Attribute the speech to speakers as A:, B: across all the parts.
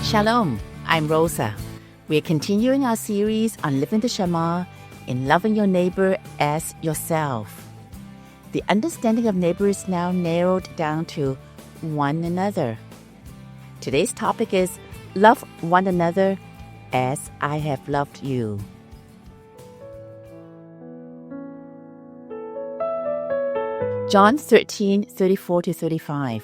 A: Shalom, I'm Rosa. We're continuing our series on living the Shema in loving your neighbor as yourself. The understanding of neighbor is now narrowed down to one another. Today's topic is love one another as I have loved you. John 13:34-35.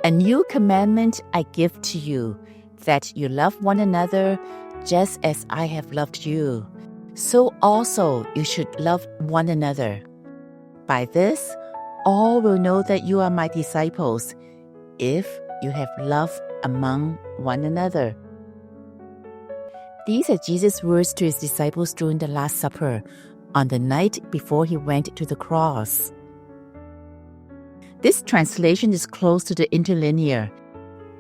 A: A new commandment I give to you, that you love one another just as I have loved you. So also you should love one another. By this, all will know that you are my disciples, if you have love among one another. These are Jesus' words to his disciples during the Last Supper, on the night before he went to the cross. This translation is close to the interlinear,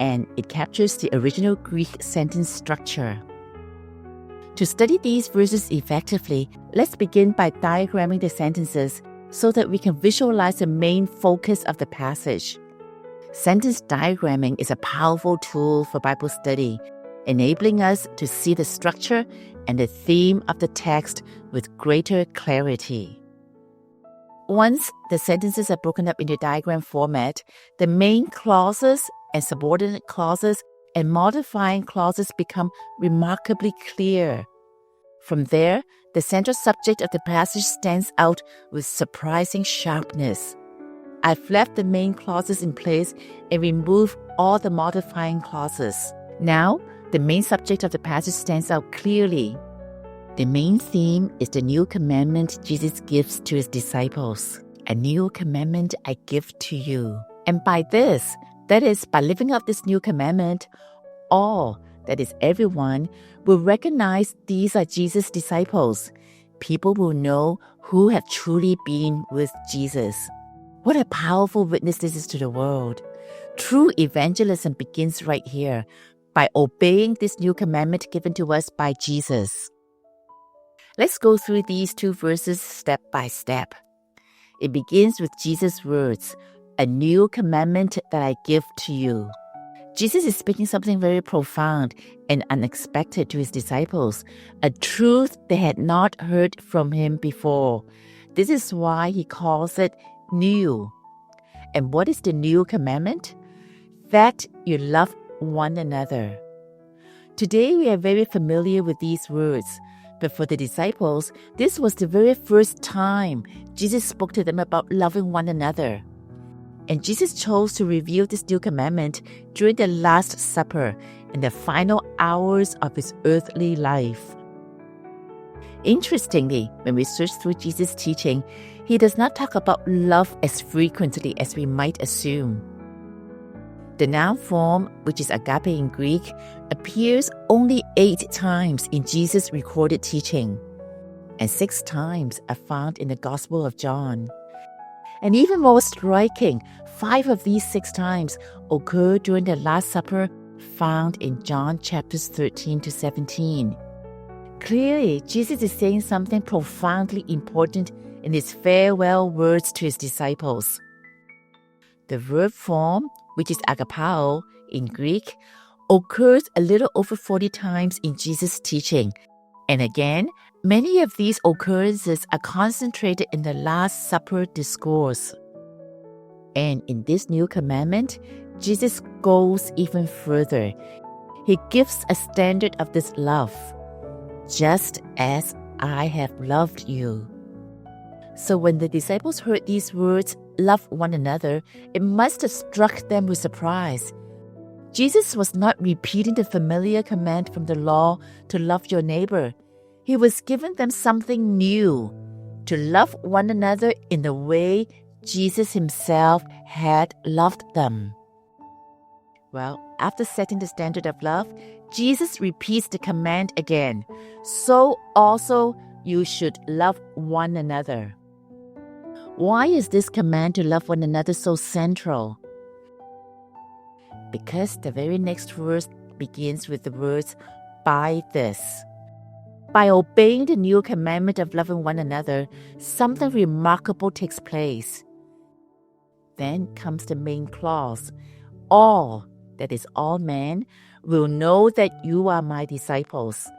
A: and it captures the original Greek sentence structure. To study these verses effectively, let's begin by diagramming the sentences so that we can visualize the main focus of the passage. Sentence diagramming is a powerful tool for Bible study, enabling us to see the structure and the theme of the text with greater clarity. Once the sentences are broken up into diagram format, the main clauses and subordinate clauses and modifying clauses become remarkably clear. From there, the central subject of the passage stands out with surprising sharpness. I've left the main clauses in place and removed all the modifying clauses. Now, the main subject of the passage stands out clearly. The main theme is the new commandment Jesus gives to his disciples. A new commandment I give to you. And by this, that is, by living out this new commandment, all, that is everyone, will recognize these are Jesus' disciples. People will know who have truly been with Jesus. What a powerful witness this is to the world. True evangelism begins right here, by obeying this new commandment given to us by Jesus. Let's go through these two verses step by step. It begins with Jesus' words, a new commandment that I give to you. Jesus is speaking something very profound and unexpected to his disciples, a truth they had not heard from him before. This is why he calls it new. And what is the new commandment? That you love one another. Today we are very familiar with these words, but for the disciples, this was the very first time Jesus spoke to them about loving one another. And Jesus chose to reveal this new commandment during the Last Supper in the final hours of his earthly life. Interestingly, when we search through Jesus' teaching, he does not talk about love as frequently as we might assume. The noun form, which is agape in Greek, appears only 8 times in Jesus' recorded teaching, and 6 times are found in the Gospel of John. And even more striking, 5 of these 6 times occur during the Last Supper found in John chapters 13-17. Clearly, Jesus is saying something profoundly important in his farewell words to his disciples. The verb form, which is agapao in Greek, occurs a little over 40 times in Jesus' teaching. And again, many of these occurrences are concentrated in the Last Supper discourse. And in this new commandment, Jesus goes even further. He gives a standard of this love, just as I have loved you. So when the disciples heard these words, love one another, it must have struck them with surprise. Jesus was not repeating the familiar command from the law to love your neighbor. He was giving them something new, to love one another in the way Jesus himself had loved them. Well, after setting the standard of love, Jesus repeats the command again. So also you should love one another. Why is this command to love one another so central? Because the very next verse begins with the words, by this. By obeying the new commandment of loving one another, something remarkable takes place. Then comes the main clause, all, that is, all men, will know that you are my disciples.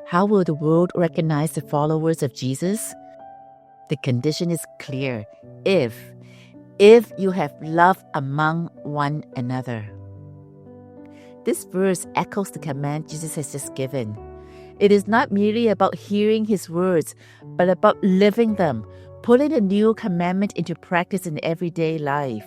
A: How will the world recognize the followers of Jesus? The condition is clear. If you have love among one another. This verse echoes the command Jesus has just given. It is not merely about hearing his words, but about living them, putting the new commandment into practice in everyday life.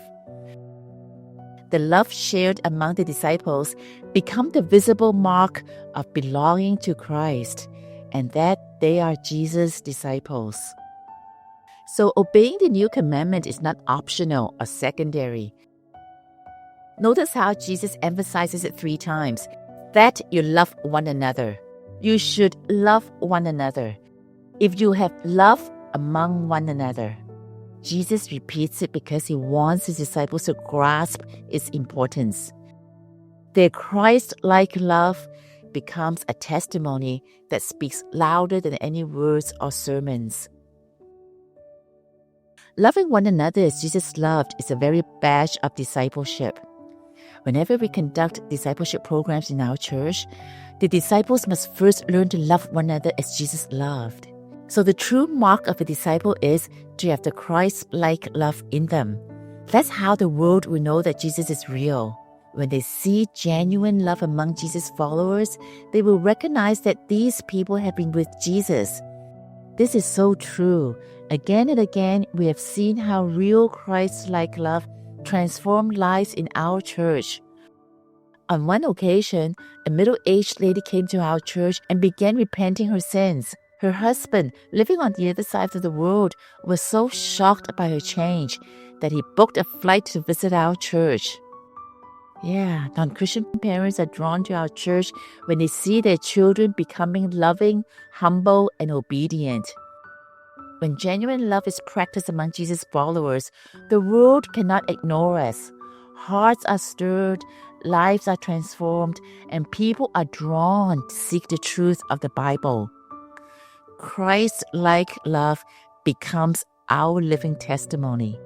A: The love shared among the disciples become the visible mark of belonging to Christ, and that they are Jesus' disciples. So obeying the new commandment is not optional or secondary. Notice how Jesus emphasizes it 3 times, that you love one another. You should love one another. If you have love among one another. Jesus repeats it because he wants his disciples to grasp its importance. Their Christ-like love becomes a testimony that speaks louder than any words or sermons. Loving one another as Jesus loved is a very badge of discipleship. Whenever we conduct discipleship programs in our church, the disciples must first learn to love one another as Jesus loved. So the true mark of a disciple is to have the Christ-like love in them. That's how the world will know that Jesus is real. When they see genuine love among Jesus' followers, they will recognize that these people have been with Jesus. This is so true. Again and again, we have seen how real Christ-like love transformed lives in our church. On one occasion, a middle-aged lady came to our church and began repenting her sins. Her husband, living on the other side of the world, was so shocked by her change that he booked a flight to visit our church. Yeah, non-Christian parents are drawn to our church when they see their children becoming loving, humble, and obedient. When genuine love is practiced among Jesus' followers, the world cannot ignore us. Hearts are stirred, lives are transformed, and people are drawn to seek the truth of the Bible. Christ-like love becomes our living testimony.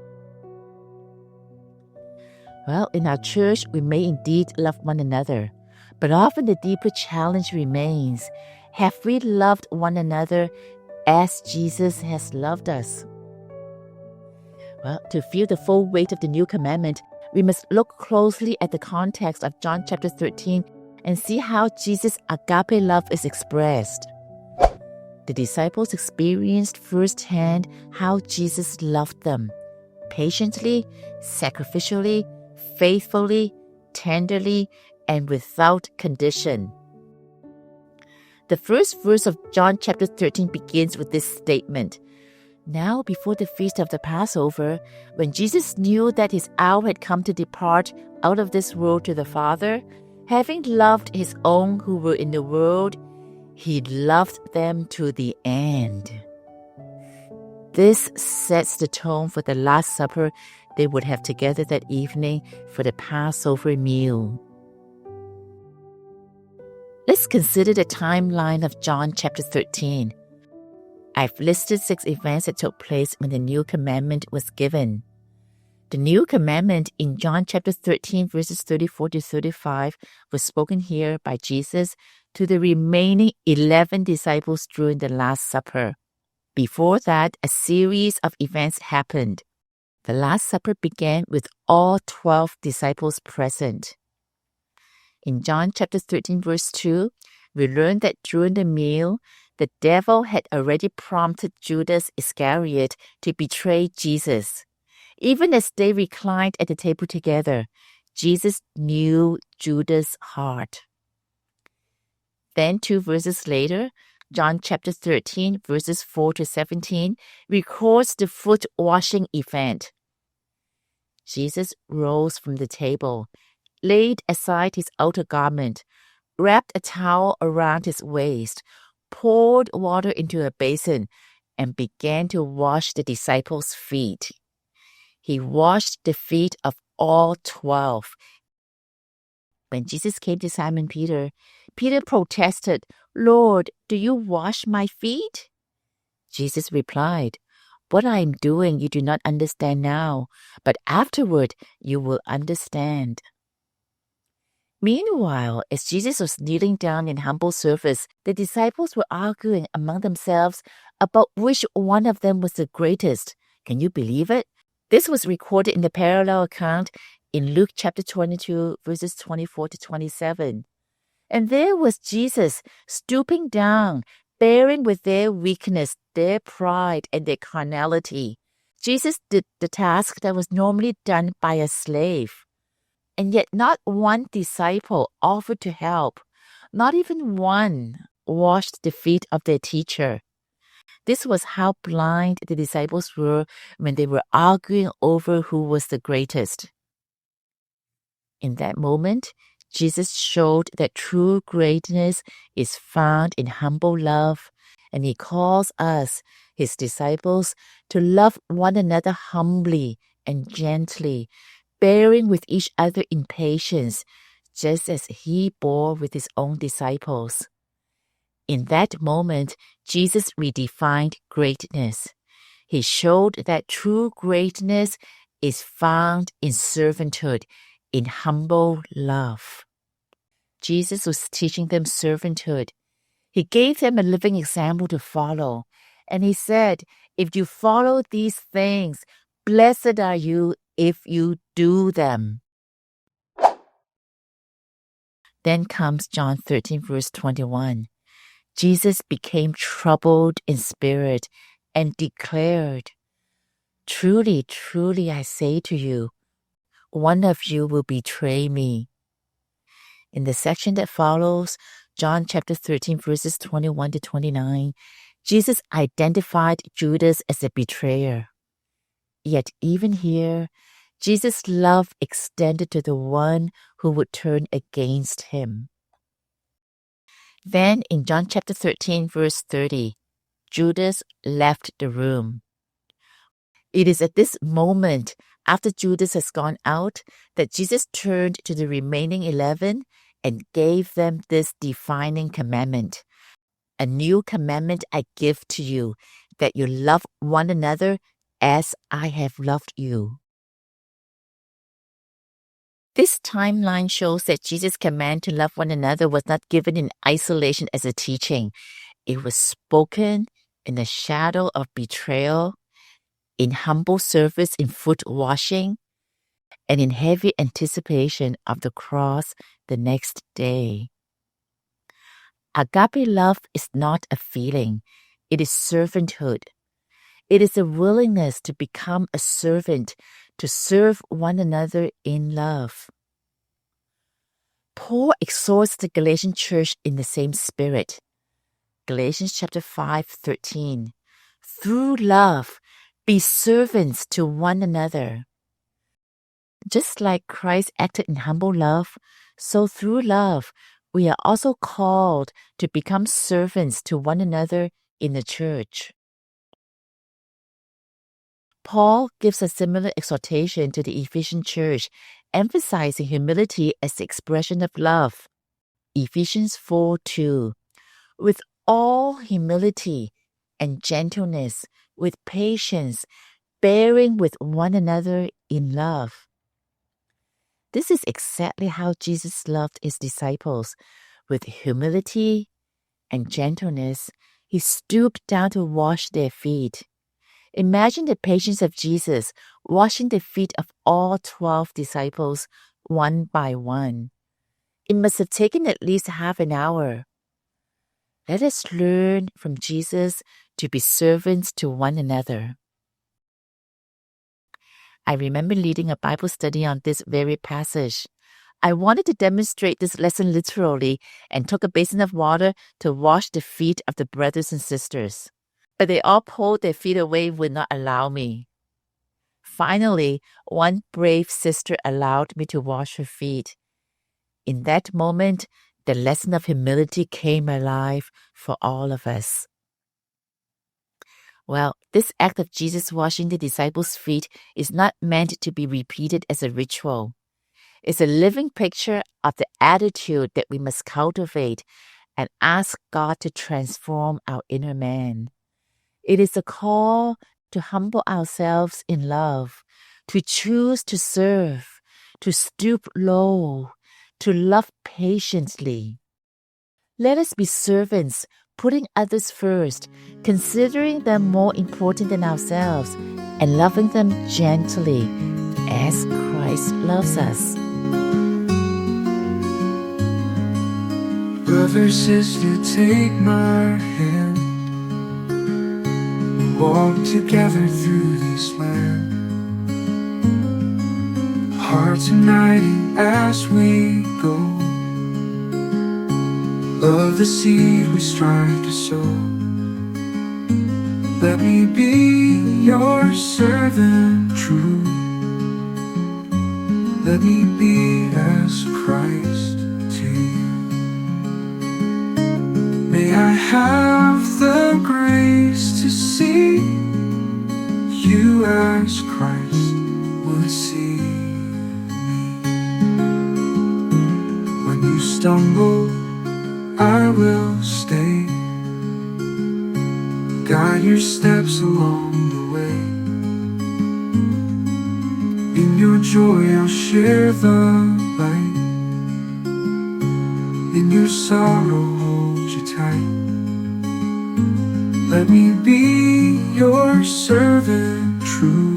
A: Well, in our church, we may indeed love one another, but often the deeper challenge remains. Have we loved one another as Jesus has loved us? Well, to feel the full weight of the new commandment, we must look closely at the context of John chapter 13 and see how Jesus' agape love is expressed. The disciples experienced firsthand how Jesus loved them, patiently, sacrificially, faithfully, tenderly, and without condition. The first verse of John chapter 13 begins with this statement. Now, before the feast of the Passover, when Jesus knew that his hour had come to depart out of this world to the Father, having loved his own who were in the world, he loved them to the end. This sets the tone for the Last Supper they would have together that evening for the Passover meal. Let's consider the timeline of John chapter 13. I've listed 6 events that took place when the new commandment was given. The new commandment in John chapter 13 verses 34 to 35 was spoken here by Jesus to the remaining 11 disciples during the Last Supper. Before that, a series of events happened. The Last Supper began with all 12 disciples present. In John chapter 13 verse 2, we learn that during the meal, the devil had already prompted Judas Iscariot to betray Jesus. Even as they reclined at the table together, Jesus knew Judas' heart. Then 2 verses later, John chapter 13 verses 4 to 17 records the foot washing event. Jesus rose from the table, laid aside his outer garment, wrapped a towel around his waist, poured water into a basin, and began to wash the disciples' feet. He washed the feet of all 12. When Jesus came to Simon Peter, Peter protested, "Lord, do you wash my feet?" Jesus replied, What I am doing you do not understand now, but afterward you will understand. Meanwhile, as Jesus was kneeling down in humble service, the disciples were arguing among themselves about which one of them was the greatest. Can you believe it? This was recorded in the parallel account in Luke chapter 22, verses 24 to 27. And there was Jesus stooping down, bearing with their weakness, their pride, and their carnality. Jesus did the task that was normally done by a slave. And yet not one disciple offered to help. Not even one washed the feet of their teacher. This was how blind the disciples were when they were arguing over who was the greatest. In that moment, Jesus showed that true greatness is found in humble love, and he calls us, his disciples, to love one another humbly and gently, bearing with each other in patience, just as he bore with his own disciples. In that moment, Jesus redefined greatness. He showed that true greatness is found in servanthood, in humble love. Jesus was teaching them servanthood. He gave them a living example to follow. And he said, if you follow these things, blessed are you if you do them. Then comes John 13, verse 21. Jesus became troubled in spirit and declared, truly, truly, I say to you, one of you will betray me. In the section that follows, John chapter 13, verses 21 to 29, Jesus identified Judas as a betrayer. Yet even here, Jesus' love extended to the one who would turn against him. Then in John chapter 13, verse 30, Judas left the room. It is at this moment, after Judas has gone out, that Jesus turned to the remaining 11 and gave them this defining commandment. A new commandment I give to you, that you love one another as I have loved you. This timeline shows that Jesus' command to love one another was not given in isolation as a teaching. It was spoken in the shadow of betrayal, in humble service in foot washing, and in heavy anticipation of the cross the next day. Agape love is not a feeling. It is servanthood. It is a willingness to become a servant, to serve one another in love. Paul exhorts the Galatian church in the same spirit. Galatians chapter 5:13. Through love, be servants to one another. Just like Christ acted in humble love, so through love, we are also called to become servants to one another in the church. Paul gives a similar exhortation to the Ephesian church, emphasizing humility as the expression of love. Ephesians 4:2. With all humility and gentleness, with patience, bearing with one another in love. This is exactly how Jesus loved his disciples. With humility and gentleness, he stooped down to wash their feet. Imagine the patience of Jesus washing the feet of all 12 disciples one by one. It must have taken at least half an hour. Let us learn from Jesus to be servants to one another. I remember leading a Bible study on this very passage. I wanted to demonstrate this lesson literally and took a basin of water to wash the feet of the brothers and sisters. But they all pulled their feet away and would not allow me. Finally, one brave sister allowed me to wash her feet. In that moment, the lesson of humility came alive for all of us. Well, this act of Jesus washing the disciples' feet is not meant to be repeated as a ritual. It's a living picture of the attitude that we must cultivate and ask God to transform our inner man. It is a call to humble ourselves in love, to choose to serve, to stoop low, to love patiently. Let us be servants, putting others first, considering them more important than ourselves, and loving them gently, as Christ loves us.
B: Brother, sister, take my hand. We'll walk together through this land. Hearts uniting as we go. Love the seed we strive to sow. Let me be your servant true. Let me be as Christ to you. May I have the grace to see you as Christ would see me. When you stumble, I will stay. Guide your steps along the way. In your joy I'll share the light. In your sorrow hold you tight. Let me be your servant true.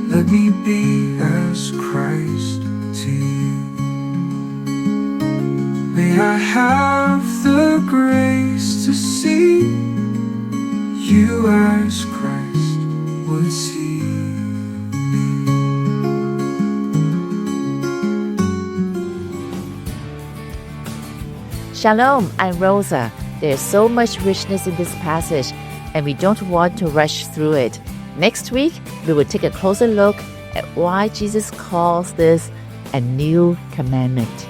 B: Let me be as Christ to you. May I have the grace to see you as Christ would see me.
A: Shalom, I'm Rosa. There's so much richness in this passage, and we don't want to rush through it. Next week, we will take a closer look at why Jesus calls this a new commandment.